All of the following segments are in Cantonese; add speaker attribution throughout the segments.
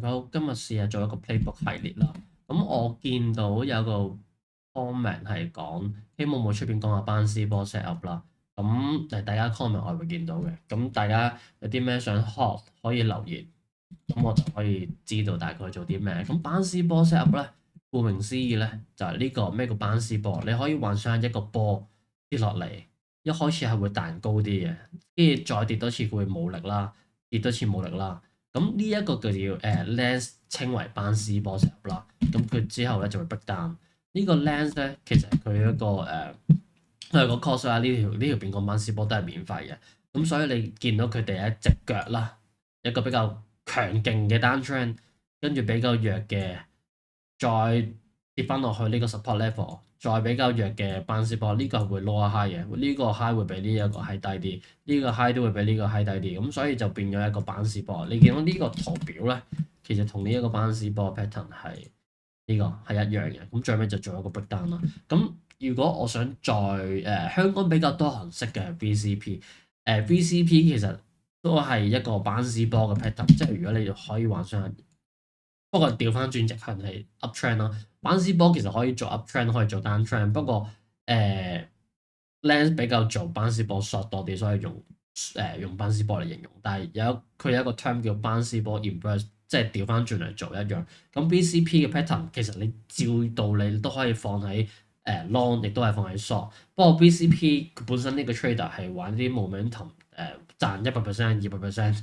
Speaker 1: 好，今日試下做一個 playbook 系列啦。咁我見到有個 comment 係講，希望冇出邊講下班師波 set up 啦。咁大家 comment 我係會見到嘅。咁大家有啲咩想學可以留言，咁我就可以知道大概做啲咩。咁班師波 set up 咧，顧名思義咧就係呢個咩叫班師波？你可以幻想一個波跌落嚟，一開始係會彈高啲嘅，跟住再跌多次佢會冇力啦，跌多次冇力啦。咁呢一個叫做lens 稱為班師波 set up 啦。咁佢之後咧就會 break down。呢個 lens 咧其實佢一個佢係個 course 啦，呢條變鋼班師波都係免費嘅。咁所以你見到佢哋一隻腳啦，一個比較強勁嘅 down trend，跟住比較弱嘅再跌翻落去呢個 support level，再比較弱嘅班師波，呢個係會 lower high 嘅，呢個 high 會比呢一個 high 低啲，呢個 high 都會比呢個 high 低啲，咁所以就變咗一個班師波。你見到呢個圖表咧，其實同呢一個班師波 pattern 係呢個係一樣嘅。咁最尾就做一個 breakdown 啦。咁如果我想再香港比較多人識嘅係 VCP，VCP 其實都係一個班師波嘅 pattern，即係如果你可以幻想，不過調翻轉直行係 up trend 啦。班師波其實可以做 up trend，可以做 down trend，不過lens 比較做班師波 short 多啲，所以用班師波嚟形容。但係佢有一個 term 叫班師波 inverse，即係調翻轉嚟做一樣。咁 BCP 嘅 pattern 其實你照道理都可以放喺long，亦都係放喺 short。不過 BCP 佢本身呢個 trader 係玩啲 momentum 賺100%、200%。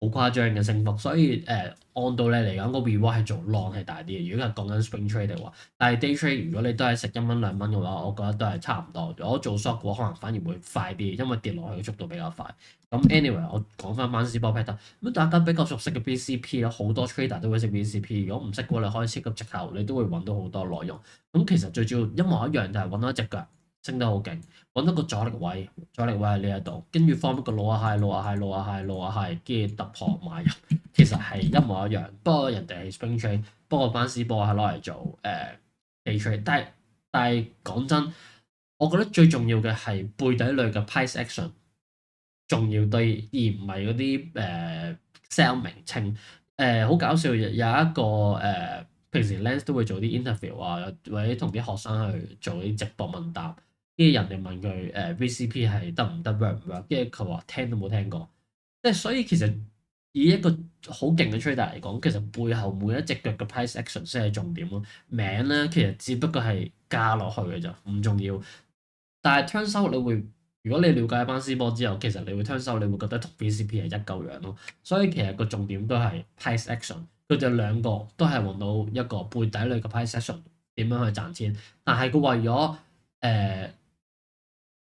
Speaker 1: 好誇張嘅升幅，所以按道理嚟講，個 reward 係做 long 係大啲嘅。如果係講緊 swing trade 嘅話，但係 day trade 如果你都係食1蚊2蚊嘅話，我覺得都係差唔多。如果做 short 嘅話，可能反而會快啲，因為跌落去嘅速度比較快。咁 anyway，我講翻班師波 pattern。咁大家比較熟悉嘅 BCP 咧，好多 trader 都會識 BCP。如果唔識嘅話，你可以切個直頭，你都會揾到好多內容。咁其實最主要一模一樣，就係揾到一隻腳升得好勁，揾到個阻力位，阻力位喺呢一度，跟住放一個 lower high，lower high，lower high，lower high，跟住突破買入，其實係一模一樣。不過人哋係 swing trade，不過班師波係攞嚟做day trade。但係講真，我覺得最重要嘅係背底類嘅 price action 重要啲，而唔係嗰啲sell 名稱。好搞笑，有一個平時 Lens 都會做啲 interview 啊，或者同啲學生去做啲直播問答，跟住人哋問佢VCP 係得唔得 work 唔 work，跟住佢話聽都冇聽過。即係所以其實以一個好勁嘅 trader 嚟講，其實背後每一隻腳嘅 price action 先係重點咯。名咧其實只不過係加落去嘅咋，唔重要。但係 turns out 你會，如果你了解班師波之後，其實你會 turns out 你會覺得同 VCP 係一嚿樣咯。所以其實個重點都係 price action，佢哋兩個都係揾到一個背底裏嘅 price action 點樣去賺錢。但係佢為咗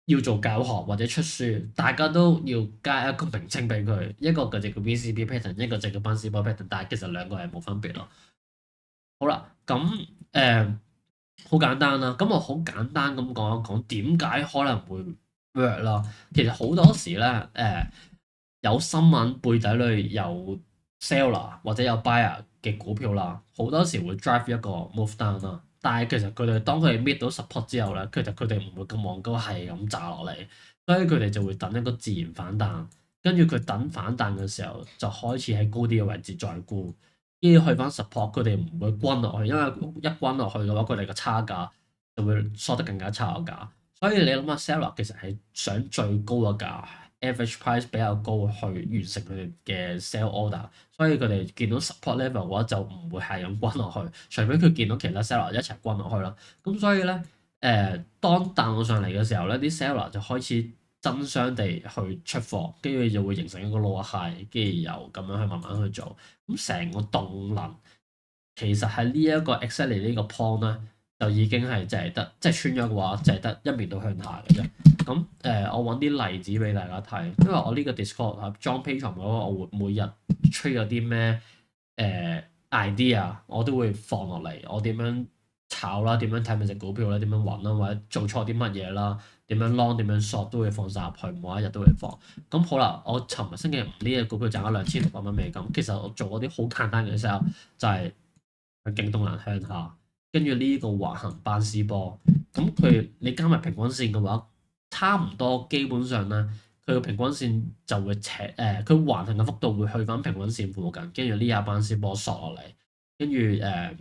Speaker 1: 要做教學或者出書，大家都要加一個名稱俾佢，一個就叫 VCP pattern，一個就叫班師波 pattern，但係其實兩個係冇分別咯。好啦，咁好簡單啦，咁我好簡單咁講一講點解可能會 work 啦。其實好多時咧，有新聞背底裏有 seller 或者有 buyer 嘅股票啦，好多時會 drive 一個 move down 啦。但係其實佢哋當佢哋搣到 support 之後咧，其實佢哋唔會咁戇鳩係咁炸落嚟，所以佢哋就會等一個自然反彈，跟住佢等反彈嘅時候就開始喺高啲嘅位置再沽。跟住去翻 support，佢哋唔會均落去，因為一均落去嘅話，佢哋個差價就會縮得更加差個價。所以你諗下，seller 其實係想最高嘅價，average price 比較高去完成佢哋嘅 sell order。所以佢哋見到 support level 嘅話，就唔會係咁均落去，除非佢見到其他 seller 一齊均落去啦。咁所以咧，當彈上嚟嘅時候咧，啲 seller 就開始爭相地去出貨，跟住就會形成一個 lower high，跟住又咁樣去慢慢去做。咁成個動能其實喺呢一個 exactly 呢個 point 咧，就已經係淨係得即係穿咗嘅話，淨係得一面倒向下嘅啫。咁我揾啲例子俾大家睇，因為我呢個 Discord 啊裝 Patreon 嗰個，我會每日 trade 咗啲咩idea，我都會放落嚟，我點樣炒啦，點樣睇每隻股票啦，點樣揾啦，或者做錯啲乜嘢啦，點樣 long 點樣 short 都會放晒入去，每一日都會放。咁好啦，我尋日星期五呢隻股票賺咗2600蚊美金，其實我做嗰啲好簡單嘅 sell，就係佢勁動能向下，跟住呢個橫行班師波，咁你加埋平均線嘅話，差唔多基本上咧佢個平均線就會佢橫行嘅幅度會去翻平均線附近，跟住呢下班師波索落嚟，跟住呢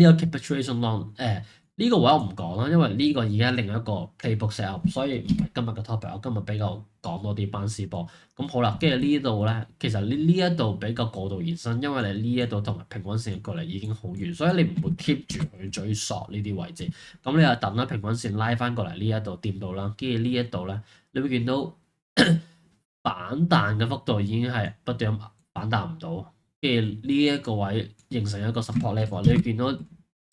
Speaker 1: 個 capitulation long 呢個位我唔講啦，因為呢個而家另一個 playbook set up，所以唔係今日嘅 topic。我今日比較講多啲班師波。咁好啦，跟住呢度咧，其實呢一度比較過度延伸，因為你呢一度同埋平均線嘅距離已經好遠，所以你唔會 keep 住去追索呢啲位置。咁你就等啦，平均線拉翻過嚟呢一度掂到啦，跟住呢一度咧，你會見到反彈嘅幅度已經係不斷反彈唔到，跟住呢一個位形成一個 support level，你會見到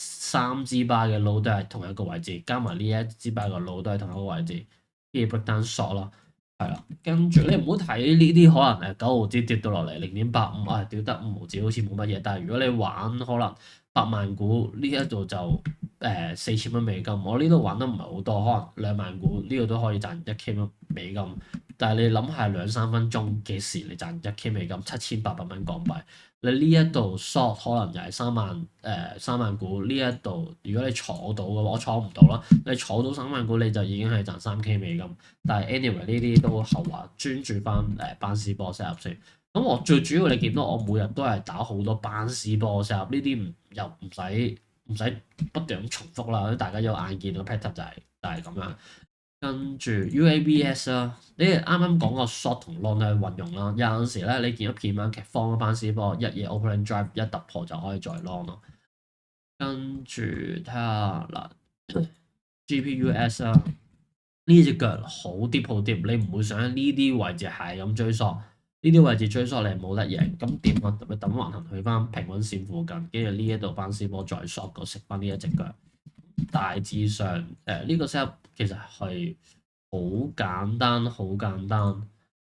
Speaker 1: 三支巴嘅 low 都係同一個位置，加埋呢一支巴嘅 low 都係同一個位置，跟住 breakdown short 咯，係啦，跟住你唔好睇呢啲可能9毫子跌到落嚟0.85啊，掉得5毫子好似冇乜嘢，但係如果你玩可能100萬股呢一度就4000蚊美金，我呢度玩得唔係好多，可能2萬股呢度都可以賺1K 美金。但係你諗下2、3分鐘幾時你賺1K 美金7800蚊港幣？你呢一度 short 可能又係3萬股呢一度，如果你坐到嘅話，我坐唔到啦。你坐到3萬股你就已經係賺3K 美金。但係 anyway 呢啲都後話，專注翻班師波 set up 先。咁我最主要你見到我每日都係打好多班師波 set up，呢啲又唔使不斷咁重複啦。大家有眼見到 pattern 就係咁樣。跟住 UABS 啦，你哋啱啱講個 short 同 long 咧運用啦，有陣時咧你見到片晚劇方嗰班師波一夜 opening drive 一突破就可以再 long 咯。跟住睇下嗱 GPUS 啦，呢隻腳好跌好跌，你唔會想喺呢啲位置係咁追索，呢啲位置追索你係冇得贏，咁點啊？咪等橫行去翻平均線附近，跟住呢一度班師波再 short 個食翻呢一隻腳。大致上，呢個 set up 其實係好簡單，好簡單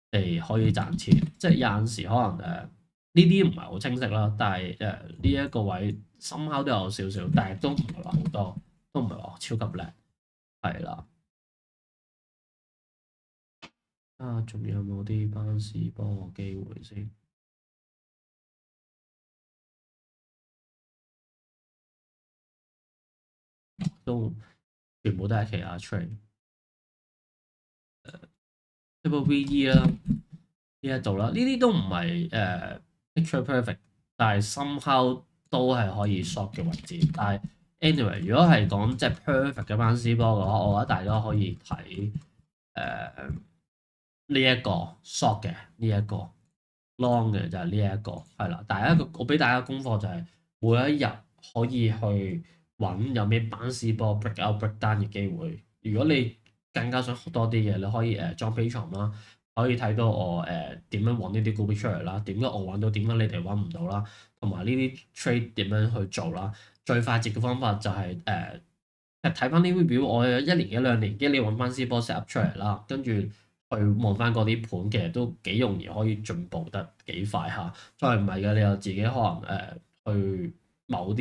Speaker 1: 地可以賺錢。即係有陣時可能呢啲唔係好清晰啦，但係呢一個位深烤都有少少，但係都唔係話好多，都唔係話超級靚，係啦。啊，仲有冇啲班師波嘅機會先？都全部都係其他 trade。Triple VE 啦，呢一度啦，呢啲都唔係picture perfect，但係 somehow 都係可以 short 嘅位置。但係 anyway，如果係講即係 perfect 嘅班師波嘅話，我覺得大家可以睇呢一個 short 嘅呢一個 long 嘅就係呢一個係啦。但係我俾大家功課就係每一日可以去揾有咩班師波 break out break down 嘅機會。如果你更加想學多啲嘢，你可以裝 Patreon 啦，可以睇到我點樣揾呢啲股票出嚟啦，點解我揾到，點解你哋揾唔到啦，同埋呢啲 trade 點樣去做啦。最快捷嘅方法就係睇翻呢啲表，我有1年1、2年，跟住你揾班師波 set up 出嚟啦，跟住去望翻嗰啲盤，其實都幾容易可以進步得幾快下。再唔係嘅，你又自己可能去某啲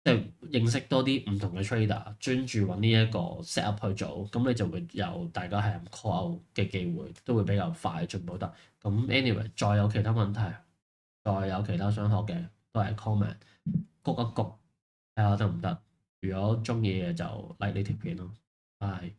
Speaker 1: 即係認識多啲唔同嘅 trader，專注揾呢一個 set up 去做，咁你就會有大家係咁 call out 嘅機會，都會比較快進步得。咁 anyway，再有其他問題，再有其他想學嘅，都係 comment 谷一谷睇下得唔得。如果中意嘅就 like 呢條片咯，拜。